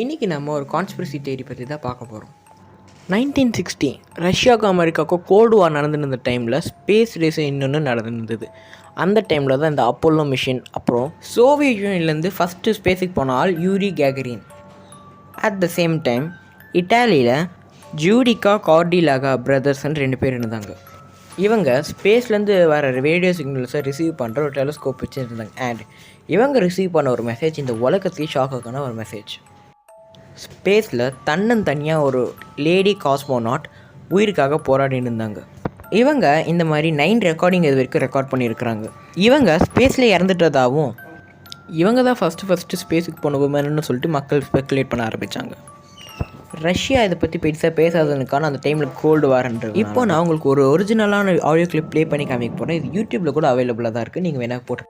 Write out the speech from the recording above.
இன்றைக்கி நம்ம ஒரு கான்ஸ்பிரசி தியரி பற்றி தான் பார்க்க போகிறோம். 1960 ரஷ்யாவுக்கும் அமெரிக்காவுக்கும் கோல்டு வார் நடந்துருந்த டைமில் ஸ்பேஸ் ரேஸ் இன்னொன்று நடந்துருந்தது. அந்த டைமில் தான் இந்த அப்போலோ மிஷின், அப்புறம் சோவியத் யூனியன்லேருந்து ஃபஸ்ட்டு ஸ்பேஸுக்கு போன ஆள் Yuri Gagarin. At the same time இட்டாலியில் ஜூடிகா கார்டிலாகா பிரதர்ஸ்ன்னு 2 பேர் இருந்தாங்க. இவங்க ஸ்பேஸ்லேருந்து வர ரேடியோ சிக்னல்ஸை ரிசீவ் பண்ணுற ஒரு டெலஸ்கோப் வச்சு இருந்தாங்க. அண்ட் இவங்க ரிசீவ் பண்ண ஒரு மெசேஜ் இந்த உலகத்தையே ஷாக்கான ஒரு மெசேஜ். ஸ்பேஸில் தன்னந்தனியாக ஒரு லேடி காஸ்மோனாட் உயிருக்காக போராடின்னு இருந்தாங்க. இவங்க இந்த மாதிரி 9 ரெக்கார்டிங் இது வரைக்கும் ரெக்கார்ட் பண்ணியிருக்கிறாங்க. இவங்க ஸ்பேஸில் இறந்துட்டதாகவும் இவங்க தான் ஃபஸ்ட்டு ஸ்பேஸுக்கு போன உமன்னு சொல்லிட்டு மக்கள் ஸ்பெக்குலேட் பண்ண ஆரம்பித்தாங்க. ரஷ்யா இதை பற்றி பெருசாக பேசாததுக்கான அந்த டைமில் கோல்டு வார்ன்றது. இப்போ நான் உங்களுக்கு ஒரு ஒரிஜினலான ஆடியோ கிளிப் ப்ளே பண்ணி காமிக்க போகிறேன். இது யூடியூப்பில் கூட அவைலபிளாக தான் இருக்குது. நீங்கள் வேணால் போட்டு